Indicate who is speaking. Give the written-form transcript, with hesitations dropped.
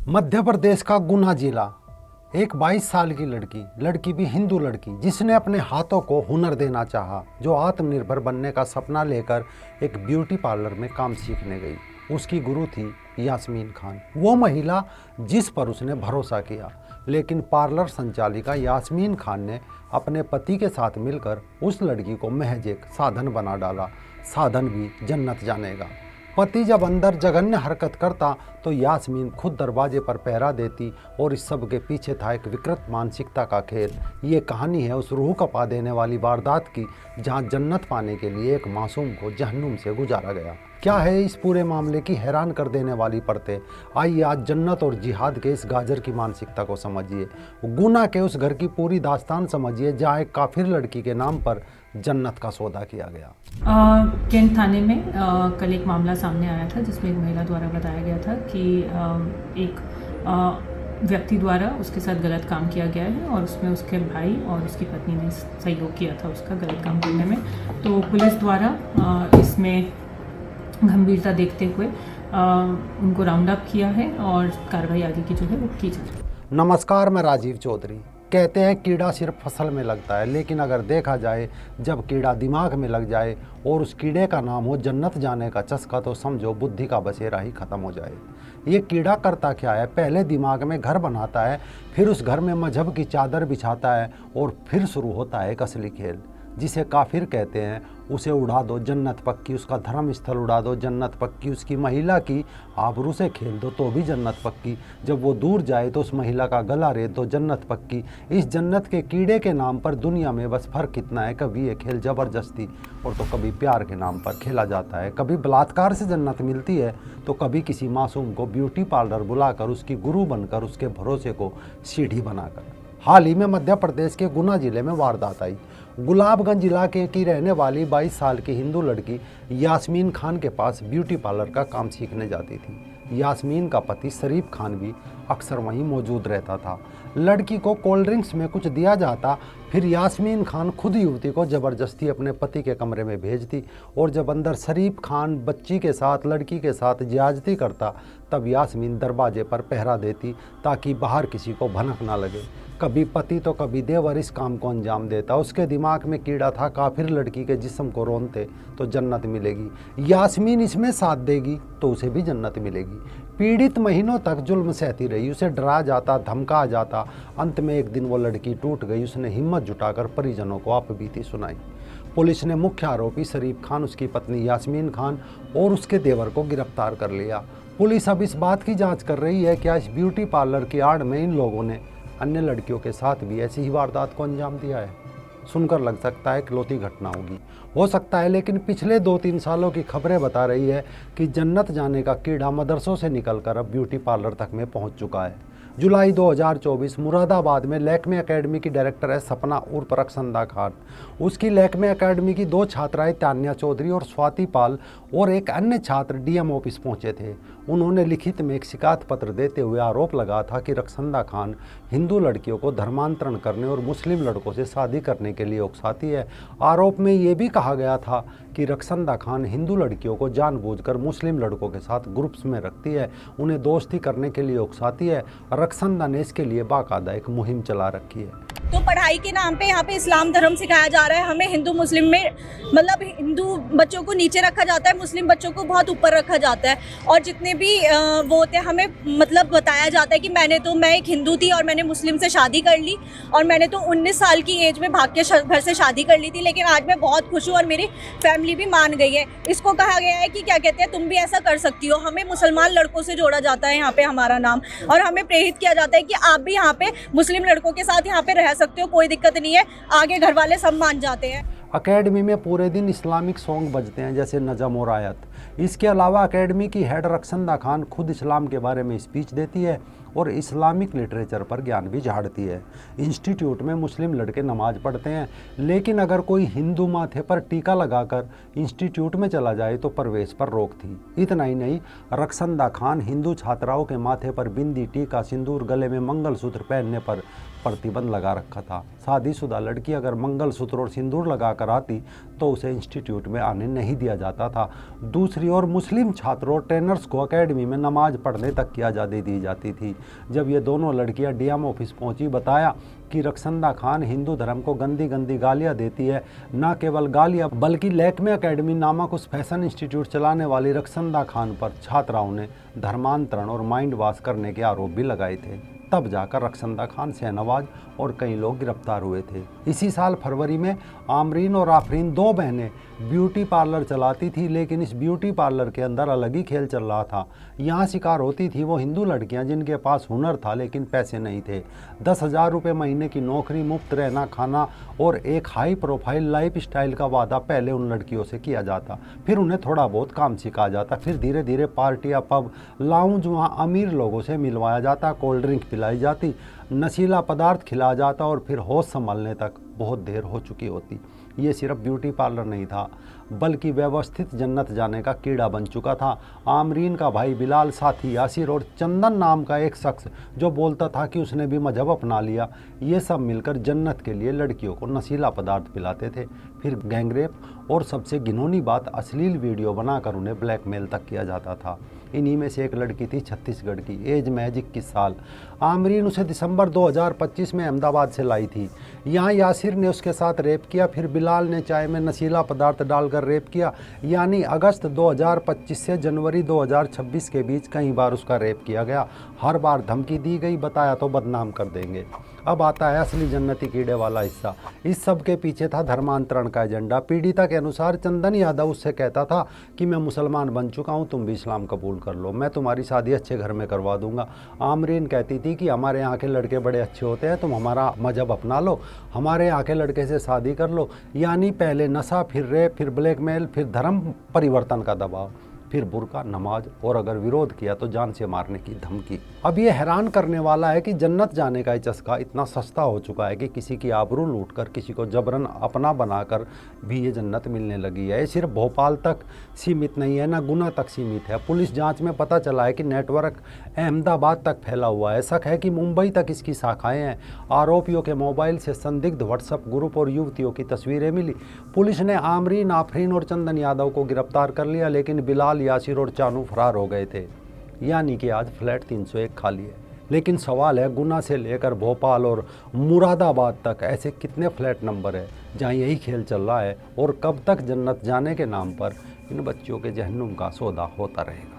Speaker 1: मध्य प्रदेश का गुना जिला, एक 22 साल की लड़की भी हिंदू लड़की, जिसने अपने हाथों को हुनर देना चाहा, जो आत्मनिर्भर बनने का सपना लेकर एक ब्यूटी पार्लर में काम सीखने गई। उसकी गुरु थी यास्मीन खान, वो महिला जिस पर उसने भरोसा किया। लेकिन पार्लर संचालिका यास्मीन खान ने अपने पति के साथ मिलकर उस लड़की को महज एक साधन बना डाला, साधन भी जन्नत जाने का। पति जब अंदर जघन्य हरकत करता तो यास्मीन खुद दरवाजे पर पहरा देती, और इस सब के पीछे था एक विकृत मानसिकता का खेल। ये कहानी है उस रूह कपा देने वाली वारदात की, जहां जन्नत पाने के लिए एक मासूम को जहन्नुम से गुजारा गया। क्या है इस पूरे मामले की हैरान कर देने वाली परतें? आइए आज जन्नत और जिहाद के इस गाजर की मानसिकता को समझिए, गुना के उस घर की पूरी दास्तान समझिए जहाँ एक काफिर लड़की के नाम पर जन्नत का सौदा किया गया।
Speaker 2: कैंट थाने में कल एक मामला सामने आया था, जिसमें एक महिला द्वारा बताया गया था कि एक व्यक्ति द्वारा उसके साथ गलत काम किया गया है, और उसमें उसके भाई और उसकी पत्नी ने सहयोग किया था उसका गलत काम करने में। तो पुलिस द्वारा इसमें गंभीरता देखते हुए उनको राउंड अप किया है, और कार्रवाई आगे की जो है वो की जा रही है।
Speaker 1: नमस्कार, मैं राजीव चौधरी। कहते हैं कीड़ा सिर्फ फसल में लगता है, लेकिन अगर देखा जाए जब कीड़ा दिमाग में लग जाए और उस कीड़े का नाम हो जन्नत जाने का चस्का, तो समझो बुद्धि का बसेरा ही खत्म हो जाए। ये कीड़ा करता क्या है? पहले दिमाग में घर बनाता है, फिर उस घर में मजहब की चादर बिछाता है, और फिर शुरू होता है एक असली खेल, जिसे काफिर कहते हैं। उसे उड़ा दो जन्नत पक्की, उसका धर्म स्थल उड़ा दो जन्नत पक्की, उसकी महिला की आबरू से खेल दो तो भी जन्नत पक्की। जब वो दूर जाए तो उस महिला का गला रेत दो जन्नत पक्की। इस जन्नत के कीड़े के नाम पर दुनिया में बस फर्क इतना है, कभी ये खेल ज़बरदस्ती और तो कभी प्यार के नाम पर खेला जाता है। कभी बलात्कार से जन्नत मिलती है, तो कभी किसी मासूम को ब्यूटी पार्लर बुलाकर उसकी गुरु बनकर उसके भरोसे को सीढ़ी बनाकर। हाल ही में मध्य प्रदेश के गुना जिले में वारदात आई। गुलाबगंज इलाके की रहने वाली 22 साल की हिंदू लड़की यास्मीन खान के पास ब्यूटी पार्लर का काम सीखने जाती थी। यास्मीन का पति शरीफ खान भी अक्सर वहीं मौजूद रहता था। लड़की को कोल्ड ड्रिंक्स में कुछ दिया जाता, फिर यास्मीन खान खुद युवती को ज़बरदस्ती अपने पति के कमरे में भेजती, और जब अंदर शरीफ खान बच्ची के साथ लड़की के साथ ज्यादती करता, तब यास्मीन दरवाजे पर पहरा देती ताकि बाहर किसी को भनक ना लगे। कभी पति तो कभी देवर इस काम को अंजाम देता। उसके दिमाग में कीड़ा था, काफिर लड़की के जिस्म को रोनते तो जन्नत मिलेगी, यास्मीन इसमें साथ देगी तो उसे भी जन्नत मिलेगी। पीड़ित महीनों तक जुल्म सहती रही, उसे डरा जाता, धमका जाता। अंत में एक दिन वो लड़की टूट गई। उसने हिम्मत जुटाकर परिजनों को आपबीती सुनाई। पुलिस ने मुख्य आरोपी शरीफ खान, उसकी पत्नी यास्मीन खान और उसके देवर को गिरफ्तार कर लिया। पुलिस अब इस बात की जाँच कर रही है क्या इस ब्यूटी पार्लर की आड़ में इन लोगों ने अन्य लड़कियों के साथ भी ऐसी ही वारदात को अंजाम दिया है। सुनकर लग सकता है इकलौती घटना होगी, हो सकता है, लेकिन पिछले 2-3 सालों की खबरें बता रही है कि जन्नत जाने का कीड़ा मदरसों से निकलकर अब ब्यूटी पार्लर तक में पहुंच चुका है। जुलाई 2024 मुरादाबाद में लैक्मे एकेडमी की डायरेक्टर है सपना उर्फ रक्षंदा खान। उसकी लैक्मे एकेडमी की 2 छात्राएं तान्या चौधरी और स्वाति पाल और एक अन्य छात्र डीएम ऑफिस पहुंचे थे। उन्होंने लिखित में एक शिकायत पत्र देते हुए आरोप लगा था कि रक्षंदा खान हिंदू लड़कियों को धर्मांतरण करने और मुस्लिम लड़कों से शादी करने के लिए उकसाती है। आरोप में ये भी कहा गया था कि रक्षंदा खान हिंदू लड़कियों को जानबूझकर मुस्लिम लड़कों के साथ ग्रुप्स में रखती है, उन्हें दोस्ती करने के लिए उकसाती है। रक्षंदा ने इसके लिए बाकायदा एक मुहिम चला रखी है।
Speaker 3: तो पढ़ाई के नाम पे यहाँ पे इस्लाम धर्म सिखाया जा रहा है। हमें हिंदू मुस्लिम में मतलब हिंदू बच्चों को नीचे रखा जाता है, मुस्लिम बच्चों को बहुत ऊपर रखा जाता है। और जितने भी वो होते हैं, हमें मतलब बताया जाता है कि मैं एक हिंदू थी और मैंने मुस्लिम से शादी कर ली, और मैंने तो 19 साल की एज में भाग के घर से शादी कर ली थी। लेकिन आज मैं बहुत खुश हूँ और मेरी फैमिली भी मान गई है। इसको कहा गया है कि क्या कहते हैं, तुम भी ऐसा कर सकती हो। हमें मुसलमान लड़कों से जोड़ा जाता है यहाँ पे हमारा नाम, और हमें प्रेरित किया जाता है कि आप भी यहाँ पे मुस्लिम लड़कों के साथ यहाँ पे रह सकते हो, कोई दिक्कत नहीं है। आगे घर वाले सब मान जाते हैं।
Speaker 1: अकेडमी में पूरे दिन इस्लामिक सॉन्ग बजते हैं, जैसे नजम और आयत। इसके अलावा अकेडमी की हेड रक्षंदा खान खुद इस्लाम के बारे में स्पीच देती है और इस्लामिक लिटरेचर पर ज्ञान भी झाड़ती है। इंस्टीट्यूट में मुस्लिम लड़के नमाज पढ़ते हैं, लेकिन अगर कोई हिंदू माथे पर टीका लगाकर इंस्टीट्यूट में चला जाए तो प्रवेश पर रोक थी। इतना ही नहीं, रक्षंदा खान हिंदू छात्राओं के माथे पर बिंदी, टीका, सिंदूर, गले में मंगलसूत्र पहनने पर प्रतिबंध लगा रखा था। शादीशुदा लड़की अगर मंगलसूत्र और सिंदूर लगाकर आती तो उसे इंस्टीट्यूट में आने नहीं दिया जाता था। दूसरी ओर मुस्लिम छात्रों और ट्रेनर्स को एकेडमी में नमाज पढ़ने तक की आज़ादी दी जाती थी। जब ये दोनों लड़कियां डीएम ऑफिस पहुंची, बताया कि रक्संदा खान हिंदू धर्म को गंदी गंदी गालियां देती है। न केवल गालियां बल्कि लैक्मे एकेडमी नामक उस फैशन इंस्टीट्यूट चलाने वाली रक्संदा खान पर छात्राओं ने धर्मांतरण और माइंड वॉश करने के आरोप भी लगाए थे। तब जाकर रक्संदा खान, शहनवाज और कई लोग गिरफ्तार हुए थे। इसी साल फरवरी में आमरीन और आफरीन, दो बहनें ब्यूटी पार्लर चलाती थी, लेकिन इस ब्यूटी पार्लर के अंदर अलग ही खेल चल रहा था। यहाँ शिकार होती थी वो हिंदू लड़कियाँ जिनके पास हुनर था लेकिन पैसे नहीं थे। 10,000 रुपये महीने की नौकरी, मुफ्त रहना खाना और एक हाई प्रोफाइल लाइफ स्टाइल का वादा पहले उन लड़कियों से किया जाता, फिर उन्हें थोड़ा बहुत काम सिखाया जाता, फिर धीरे धीरे पार्टियाँ, पब, लाउंज वहाँ अमीर लोगों से मिलवाया जाता, कोल्ड ड्रिंक पिलाई जाती, नशीला पदार्थ खिलाया जाता और फिर होश संभलने तक बहुत देर हो चुकी होती। ये सिर्फ ब्यूटी पार्लर नहीं था बल्कि व्यवस्थित जन्नत जाने का कीड़ा बन चुका था। आमरीन का भाई बिलाल, साथी यासिर और चंदन नाम का एक शख्स जो बोलता था कि उसने भी मजहब अपना लिया, ये सब मिलकर जन्नत के लिए लड़कियों को नशीला पदार्थ पिलाते थे, फिर गैंगरेप और सबसे घिनौनी बात अश्लील वीडियो बनाकर उन्हें ब्लैकमेल तक किया जाता था। इन्हीं में से एक लड़की थी छत्तीसगढ़ की, एज महज 21 साल। आमरीन उसे दिसंबर 2025 में अहमदाबाद से लाई थी। यहाँ यासिर ने उसके साथ रेप किया, फिर बिलाल ने चाय में नशीला पदार्थ डालकर रेप किया। यानी अगस्त 2025 से जनवरी 2026 के बीच कई बार उसका रेप किया गया। हर बार धमकी दी गई, बताया तो बदनाम कर देंगे। अब आता है असली जन्नती कीड़े वाला हिस्सा। इस सब के पीछे था धर्मांतरण का एजेंडा। पीड़िता के अनुसार चंदन यादव उससे कहता था कि मैं मुसलमान बन चुका हूँ, तुम भी इस्लाम कबूल कर लो, मैं तुम्हारी शादी अच्छे घर में करवा दूंगा। आमरीन कहती थी कि हमारे यहाँ के लड़के बड़े अच्छे होते हैं, तुम हमारा मजहब अपना लो, हमारे यहाँ के लड़के से शादी कर लो। यानी पहले नशा, फिर रेप, फिर ब्लैकमेल, फिर धर्म परिवर्तन का दबाव, फिर बुर्का, नमाज और अगर विरोध किया तो जान से मारने की धमकी। अब ये हैरान करने वाला है कि जन्नत जाने का ये चस्का इतना सस्ता हो चुका है कि किसी की आबरू लूटकर, किसी को जबरन अपना बनाकर भी ये जन्नत मिलने लगी है। ये सिर्फ भोपाल तक सीमित नहीं है, ना गुना तक सीमित है। पुलिस जांच में पता चला है कि नेटवर्क अहमदाबाद तक फैला हुआ है। शक है कि मुंबई तक इसकी शाखाएँ हैं। आरोपियों के मोबाइल से संदिग्ध व्हाट्सएप ग्रुप और युवतियों की तस्वीरें मिली। पुलिस ने आमरीन, आफरीन और चंदन यादव को गिरफ्तार कर लिया, लेकिन बिलाल, यासिर और चानू फरार हो गए थे। यानी कि आज फ्लैट 301 खाली है। लेकिन सवाल है, गुना से लेकर भोपाल और मुरादाबाद तक ऐसे कितने फ्लैट नंबर है जहां यही खेल चल रहा है, और कब तक जन्नत जाने के नाम पर इन बच्चियों के जहन्नुम का सौदा होता रहेगा।